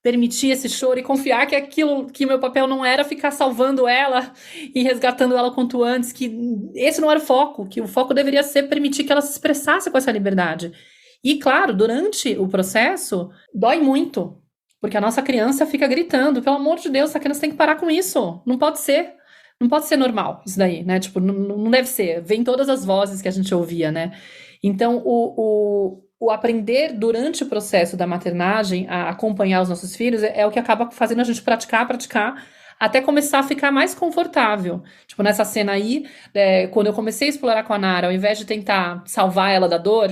permitir esse choro e confiar que aquilo, que meu papel não era ficar salvando ela e resgatando ela quanto antes, que esse não era o foco, que o foco deveria ser permitir que ela se expressasse com essa liberdade. E claro, durante o processo, dói muito, porque a nossa criança fica gritando, pelo amor de Deus, essa criança tem que parar com isso, não pode ser. Não pode ser normal isso daí, né? Tipo, não deve ser. Vem todas as vozes que a gente ouvia, né? Então, o aprender durante o processo da maternagem a acompanhar os nossos filhos é o que acaba fazendo a gente praticar, até começar a ficar mais confortável. Tipo, nessa cena aí, quando eu comecei a explorar com a Nara, ao invés de tentar salvar ela da dor,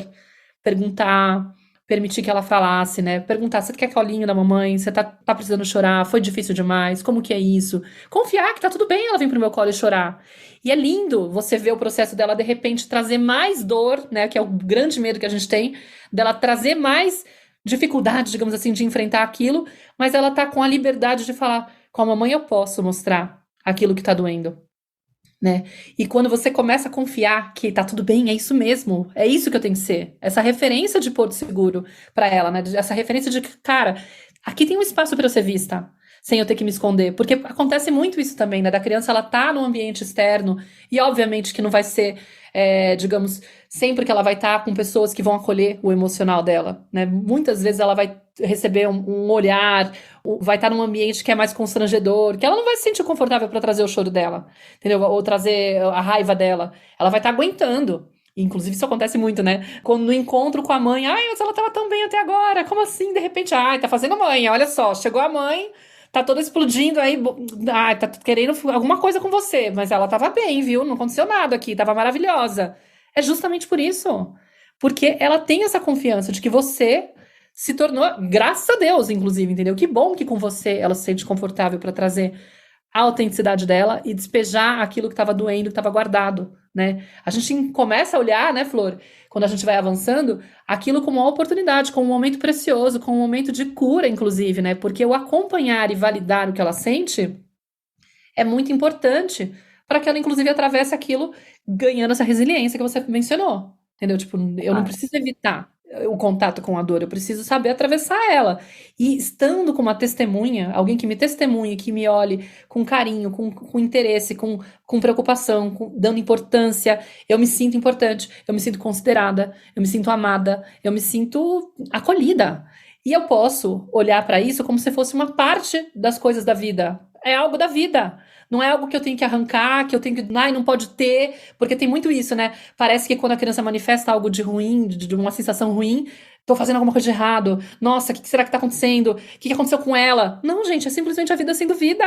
perguntar, permitir que ela falasse, né? Perguntar, você quer colinho da mamãe? Você tá precisando chorar? Foi difícil demais? Como que é isso? Confiar que tá tudo bem ela vir pro meu colo e chorar. E é lindo você ver o processo dela, de repente, trazer mais dor, né? Que é o grande medo que a gente tem, dela trazer mais dificuldade, digamos assim, de enfrentar aquilo, mas ela tá com a liberdade de falar, com a mamãe eu posso mostrar aquilo que tá doendo. Né? E quando você começa a confiar que tá tudo bem, é isso mesmo, é isso que eu tenho que ser. Essa referência de porto seguro para ela, né? Essa referência de que, cara, aqui tem um espaço para eu ser vista, sem eu ter que me esconder, porque acontece muito isso também, né? Da criança ela tá no ambiente externo e obviamente que não vai ser, digamos, sempre que ela vai estar com pessoas que vão acolher o emocional dela, né? Muitas vezes ela vai receber um olhar, vai estar num ambiente que é mais constrangedor, que ela não vai se sentir confortável para trazer o choro dela, entendeu? Ou trazer a raiva dela. Ela vai estar aguentando. Inclusive, isso acontece muito, né? Quando no encontro com a mãe, ai, mas ela tava tão bem até agora, como assim? De repente, ai, tá fazendo mãe, olha só, chegou a mãe, tá toda explodindo aí, ai, tá querendo alguma coisa com você, mas ela tava bem, viu? Não aconteceu nada aqui, tava maravilhosa. É justamente por isso. Porque ela tem essa confiança de que você se tornou, graças a Deus, inclusive, entendeu? Que bom que com você ela se sente confortável para trazer a autenticidade dela e despejar aquilo que estava doendo, que estava guardado, né? A gente começa a olhar, né, Flor, quando a gente vai avançando, aquilo como uma oportunidade, como um momento precioso, como um momento de cura, inclusive, né? Porque o acompanhar e validar o que ela sente é muito importante para que ela, inclusive, atravesse aquilo ganhando essa resiliência que você mencionou. Entendeu? Tipo, eu não Claro. preciso evitar o contato com a dor, eu preciso saber atravessar ela. E estando com uma testemunha, alguém que me testemunhe, que me olhe com carinho, com interesse, com preocupação, dando importância, eu me sinto importante, eu me sinto considerada, eu me sinto amada, eu me sinto acolhida. E eu posso olhar para isso como se fosse uma parte das coisas da vida. É algo da vida. Não é algo que eu tenho que arrancar, que eu tenho que. Ai, não pode ter. Porque tem muito isso, né? Parece que quando a criança manifesta algo de ruim, de uma sensação ruim, tô fazendo alguma coisa de errado. Nossa, o que será que tá acontecendo? O que aconteceu com ela? Não, gente, é simplesmente a vida sendo vida.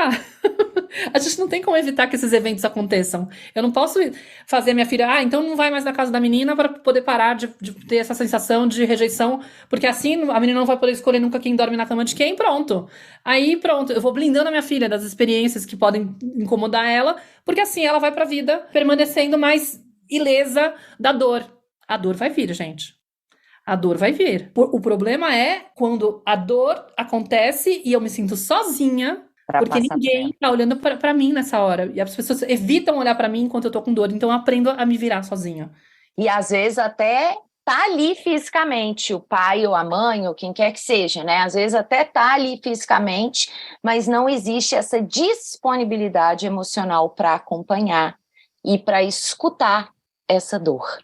A gente não tem como evitar que esses eventos aconteçam. Eu não posso fazer minha filha, então não vai mais na casa da menina para poder parar de ter essa sensação de rejeição, porque assim a menina não vai poder escolher nunca quem dorme na cama de quem, pronto. Aí pronto, eu vou blindando a minha filha das experiências que podem incomodar ela, porque assim ela vai pra vida permanecendo mais ilesa da dor. A dor vai vir, gente. A dor vai vir. O problema é quando a dor acontece e eu me sinto sozinha, Para porque passar para ela. ninguém tá olhando pra mim nessa hora. E as pessoas evitam olhar pra mim enquanto eu tô com dor. Então eu aprendo a me virar sozinha. E às vezes até tá ali fisicamente, o pai ou a mãe, ou quem quer que seja, né? Às vezes até tá ali fisicamente, mas não existe essa disponibilidade emocional para acompanhar e para escutar essa dor.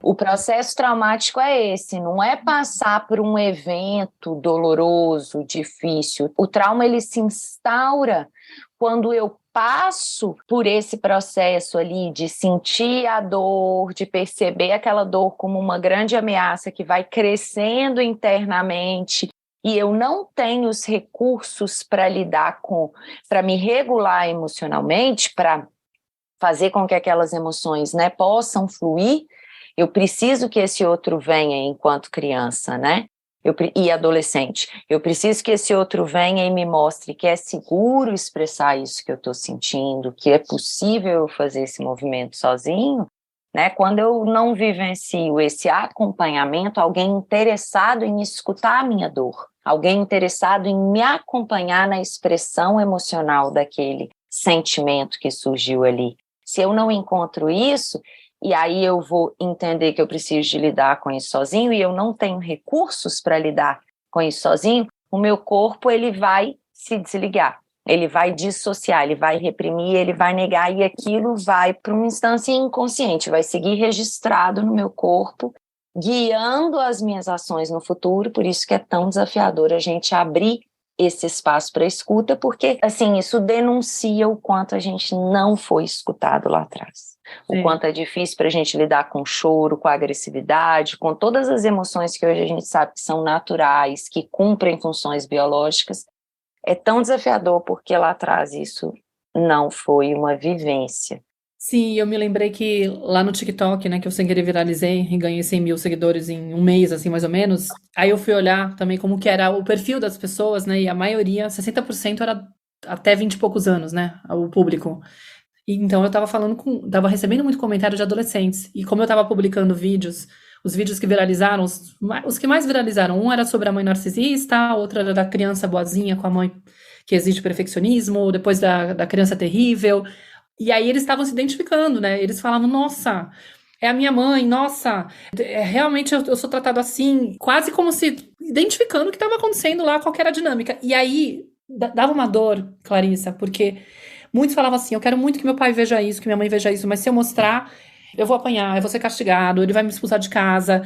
O processo traumático é esse, não é passar por um evento doloroso, difícil. O trauma ele se instaura quando eu passo por esse processo ali de sentir a dor, de perceber aquela dor como uma grande ameaça que vai crescendo internamente e eu não tenho os recursos para lidar com, para me regular emocionalmente, para fazer com que aquelas emoções, né, possam fluir. Eu preciso que esse outro venha enquanto criança, né? E adolescente. Eu preciso que esse outro venha e me mostre que é seguro expressar isso que eu estou sentindo, que é possível eu fazer esse movimento sozinho, né? Quando eu não vivencio esse acompanhamento, alguém interessado em escutar a minha dor, alguém interessado em me acompanhar na expressão emocional daquele sentimento que surgiu ali. Se eu não encontro isso, e aí eu vou entender que eu preciso de lidar com isso sozinho, e eu não tenho recursos para lidar com isso sozinho, o meu corpo ele vai se desligar, ele vai dissociar, ele vai reprimir, ele vai negar, e aquilo vai para uma instância inconsciente, vai seguir registrado no meu corpo, guiando as minhas ações no futuro. Por isso que é tão desafiador a gente abrir esse espaço para escuta, porque assim, isso denuncia o quanto a gente não foi escutado lá atrás. O quanto é difícil para a gente lidar com o choro, com a agressividade, com todas as emoções que hoje a gente sabe que são naturais, que cumprem funções biológicas. É tão desafiador porque lá atrás isso não foi uma vivência. Sim, eu me lembrei que lá no TikTok, né, que eu sem querer viralizei e ganhei 100 mil seguidores em um mês, assim, mais ou menos. Aí eu fui olhar também como que era o perfil das pessoas, né, e a maioria, 60% era até 20 e poucos anos, né, o público. E então eu tava recebendo muito comentário de adolescentes. E como eu tava publicando vídeos, os vídeos que viralizaram, os que mais viralizaram, um era sobre a mãe narcisista, outro era da criança boazinha com a mãe que exige perfeccionismo, depois da criança terrível. E aí eles estavam se identificando, né? Eles falavam, nossa, é a minha mãe, nossa, realmente eu sou tratado assim, quase como se identificando o que estava acontecendo lá, qual que era a dinâmica. E aí dava uma dor, Clarissa, porque muitos falavam assim, eu quero muito que meu pai veja isso, que minha mãe veja isso, mas se eu mostrar, eu vou apanhar, eu vou ser castigado, ele vai me expulsar de casa.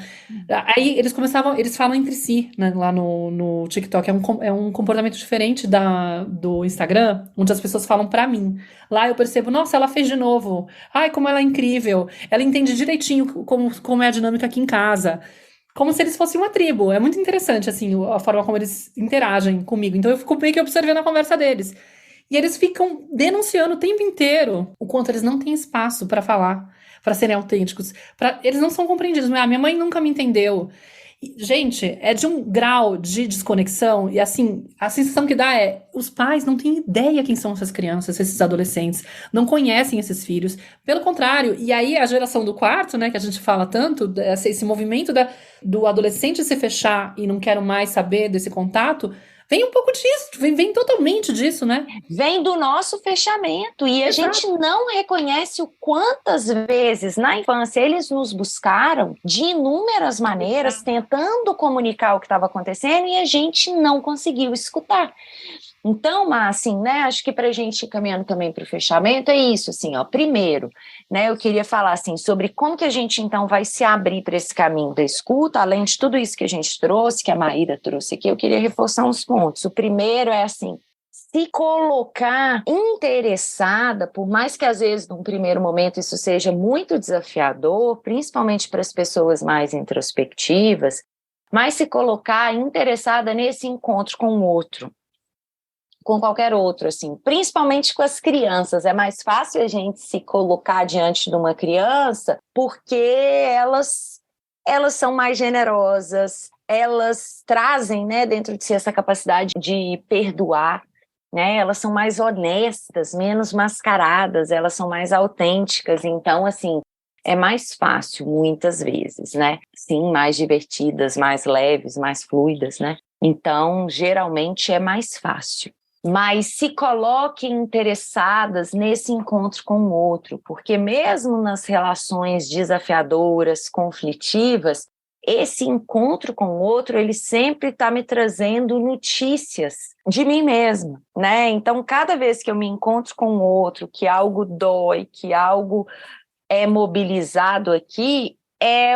Aí eles falam entre si, né, lá no TikTok. É um comportamento diferente do Instagram, onde as pessoas falam pra mim. Lá eu percebo, nossa, ela fez de novo. Ai, como ela é incrível. Ela entende direitinho como é a dinâmica aqui em casa. Como se eles fossem uma tribo. É muito interessante, assim, a forma como eles interagem comigo. Então eu fico meio que observando a conversa deles. E eles ficam denunciando o tempo inteiro o quanto eles não têm espaço pra falar, pra serem autênticos. Eles não são compreendidos. Minha mãe nunca me entendeu. Gente, é de um grau de desconexão, e assim, a sensação que dá é, os pais não têm ideia quem são essas crianças, esses adolescentes, não conhecem esses filhos, pelo contrário, e aí a geração do quarto, né, que a gente fala tanto, esse movimento do adolescente se fechar e não quero mais saber desse contato, vem um pouco disso, vem totalmente disso, né? Vem do nosso fechamento, e a gente não reconhece o quantas vezes na infância eles nos buscaram de inúmeras maneiras, tentando comunicar o que estava acontecendo, e a gente não conseguiu escutar. Então, assim, né, acho que para a gente ir caminhando também para o fechamento é isso, assim, ó, primeiro, né, eu queria falar, assim, sobre como que a gente, então, vai se abrir para esse caminho da escuta, além de tudo isso que a gente trouxe, que a Maíra trouxe aqui, eu queria reforçar uns pontos. O primeiro é, assim, se colocar interessada, por mais que às vezes num primeiro momento isso seja muito desafiador, principalmente para as pessoas mais introspectivas, mas se colocar interessada nesse encontro com o outro, com qualquer outro, assim, principalmente com as crianças. É mais fácil a gente se colocar diante de uma criança porque elas são mais generosas, elas trazem, né, dentro de si essa capacidade de perdoar, né? Elas são mais honestas, menos mascaradas, elas são mais autênticas. Então, assim, é mais fácil muitas vezes, né? Sim, mais divertidas, mais leves, mais fluidas, né? Então, geralmente é mais fácil. Mas se coloquem interessadas nesse encontro com o outro, porque mesmo nas relações desafiadoras, conflitivas, esse encontro com o outro, ele sempre está me trazendo notícias de mim mesma, né? Então, cada vez que eu me encontro com o outro, que algo dói, que algo é mobilizado aqui, é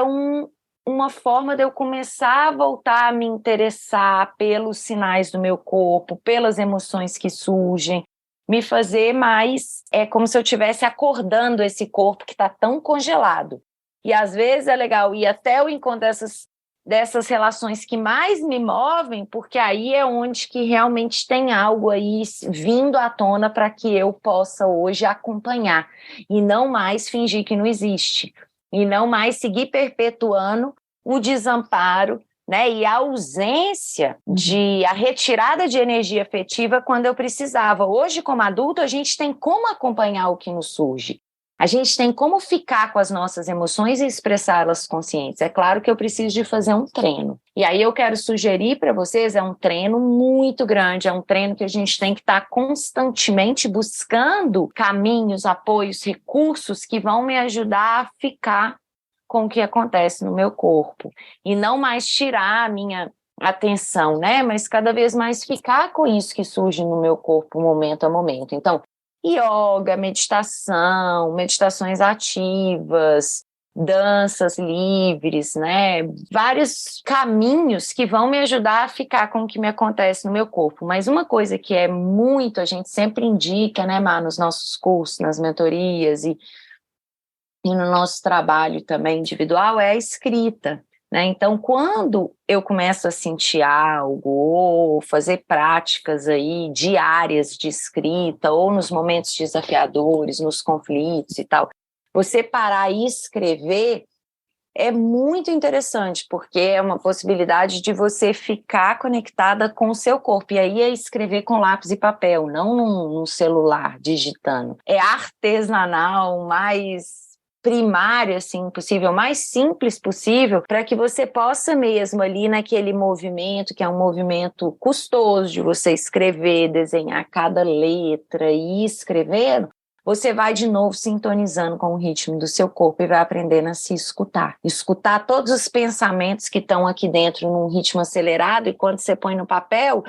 uma forma de eu começar a voltar a me interessar pelos sinais do meu corpo, pelas emoções que surgem, me fazer mais, é como se eu estivesse acordando esse corpo que está tão congelado. E às vezes é legal ir até o encontro dessas relações que mais me movem, porque aí é onde que realmente tem algo aí vindo à tona para que eu possa hoje acompanhar, e não mais fingir que não existe, e não mais seguir perpetuando o desamparo, né, e a ausência a retirada de energia afetiva quando eu precisava. Hoje, como adulto, a gente tem como acompanhar o que nos surge. A gente tem como ficar com as nossas emoções e expressá-las conscientes. É claro que eu preciso de fazer um treino. E aí eu quero sugerir para vocês, é um treino muito grande, é um treino que a gente tem que estar constantemente buscando caminhos, apoios, recursos que vão me ajudar a ficar com o que acontece no meu corpo. E não mais tirar a minha atenção, né? Mas cada vez mais ficar com isso que surge no meu corpo, momento a momento. Então, yoga, meditação, meditações ativas, danças livres, né? Vários caminhos que vão me ajudar a ficar com o que me acontece no meu corpo. Mas uma coisa que é muito, a gente sempre indica, né, Má, nos nossos cursos, nas mentorias e no nosso trabalho também individual, é a escrita. Né? Então, quando eu começo a sentir algo, ou fazer práticas aí diárias de escrita, ou nos momentos desafiadores, nos conflitos e tal, você parar e escrever é muito interessante, porque é uma possibilidade de você ficar conectada com o seu corpo. E aí é escrever com lápis e papel, não num celular, digitando. É artesanal, mais primário, assim, possível, mais simples possível, para que você possa mesmo ali naquele movimento, que é um movimento custoso de você escrever, desenhar cada letra e ir escrevendo, você vai de novo sintonizando com o ritmo do seu corpo e vai aprendendo a se escutar. Escutar todos os pensamentos que estão aqui dentro num ritmo acelerado, e quando você põe no papel,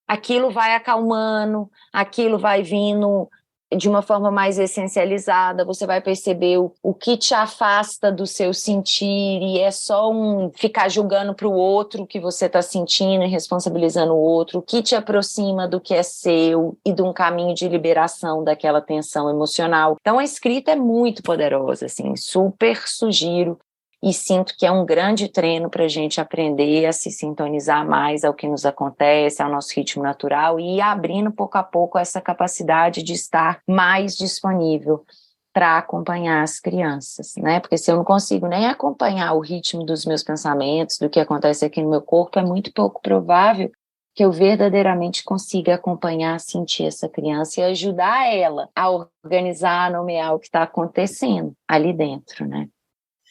aquilo vai acalmando, aquilo vai vindo de uma forma mais essencializada, você vai perceber o que te afasta do seu sentir, e é só ficar julgando para o outro o que você está sentindo e responsabilizando o outro, o que te aproxima do que é seu e de um caminho de liberação daquela tensão emocional. Então a escrita é muito poderosa, assim, super sugiro. E sinto que é um grande treino para a gente aprender a se sintonizar mais ao que nos acontece, ao nosso ritmo natural, e ir abrindo pouco a pouco essa capacidade de estar mais disponível para acompanhar as crianças, né? Porque se eu não consigo nem acompanhar o ritmo dos meus pensamentos, do que acontece aqui no meu corpo, é muito pouco provável que eu verdadeiramente consiga acompanhar, sentir essa criança e ajudar ela a organizar, a nomear o que está acontecendo ali dentro, né?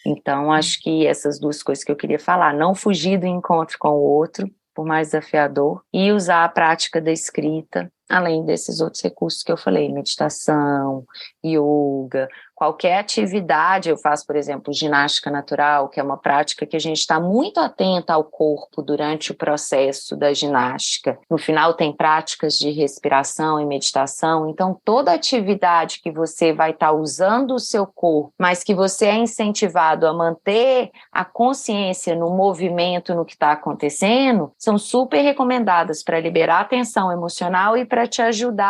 Então, acho que essas duas coisas que eu queria falar, não fugir do encontro com o outro, por mais desafiador, e usar a prática da escrita, além desses outros recursos que eu falei, meditação, yoga, qualquer atividade. Eu faço, por exemplo, ginástica natural, que é uma prática que a gente está muito atenta ao corpo durante o processo da ginástica. No final tem práticas de respiração e meditação, então toda atividade que você vai estar usando o seu corpo, mas que você é incentivado a manter a consciência no movimento, no que está acontecendo, são super recomendadas para liberar a tensão emocional e para te ajudar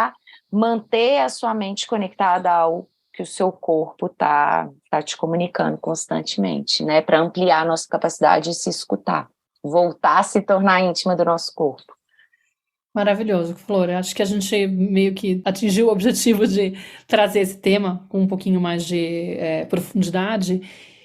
a manter a sua mente conectada ao que o seu corpo tá te comunicando constantemente, né? Para ampliar a nossa capacidade de se escutar, voltar a se tornar íntima do nosso corpo. Maravilhoso, Flor. Acho que a gente meio que atingiu o objetivo de trazer esse tema com um pouquinho mais de profundidade.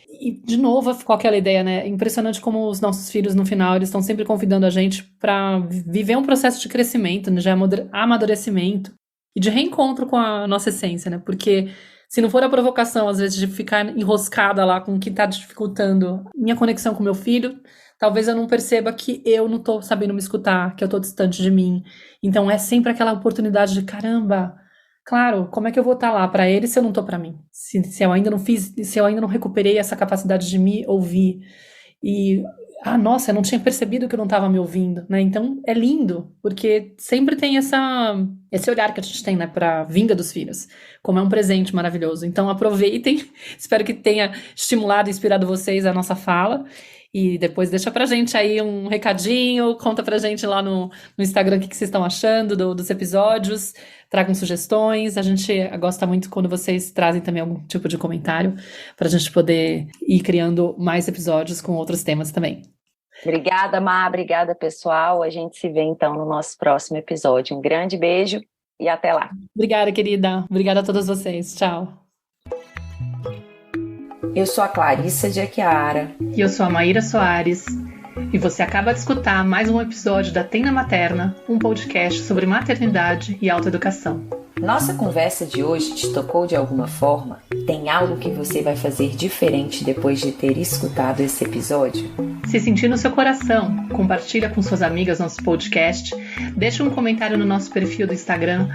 E, de novo, ficou aquela ideia, né? Impressionante como os nossos filhos, no final, eles estão sempre convidando a gente para viver um processo de crescimento, né? De amadurecimento e de reencontro com a nossa essência, né? Porque se não for a provocação, às vezes, de ficar enroscada lá com o que está dificultando minha conexão com meu filho, talvez eu não perceba que eu não tô sabendo me escutar, que eu tô distante de mim. Então é sempre aquela oportunidade de, caramba, claro, como é que eu vou estar lá para ele se eu não tô para mim? Se eu ainda não fiz, se eu ainda não recuperei essa capacidade de me ouvir. E, nossa, eu não tinha percebido que eu não estava me ouvindo, né? Então é lindo, porque sempre tem esse olhar que a gente tem, né, para a vinda dos filhos, como é um presente maravilhoso. Então aproveitem, espero que tenha estimulado e inspirado vocês a nossa fala. E depois deixa pra gente aí um recadinho, conta pra gente lá no Instagram o que vocês estão achando dos episódios, tragam sugestões. A gente gosta muito quando vocês trazem também algum tipo de comentário pra gente poder ir criando mais episódios com outros temas também. Obrigada, Má, obrigada, pessoal. A gente se vê então no nosso próximo episódio. Um grande beijo e até lá. Obrigada, querida. Obrigada a todos vocês. Tchau. Eu sou a Clarissa de Aquiara. E eu sou a Maíra Soares. E você acaba de escutar mais um episódio da Tenda Materna, um podcast sobre maternidade e autoeducação. Nossa conversa de hoje te tocou de alguma forma? Tem algo que você vai fazer diferente depois de ter escutado esse episódio? Se sentir no seu coração, compartilha com suas amigas nosso podcast, deixa um comentário no nosso perfil do Instagram,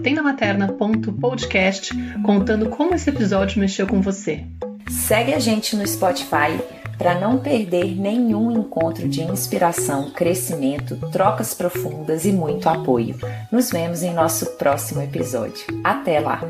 @tendamaterna.podcast, contando como esse episódio mexeu com você. Segue a gente no Spotify para não perder nenhum encontro de inspiração, crescimento, trocas profundas e muito apoio. Nos vemos em nosso próximo episódio. Até lá!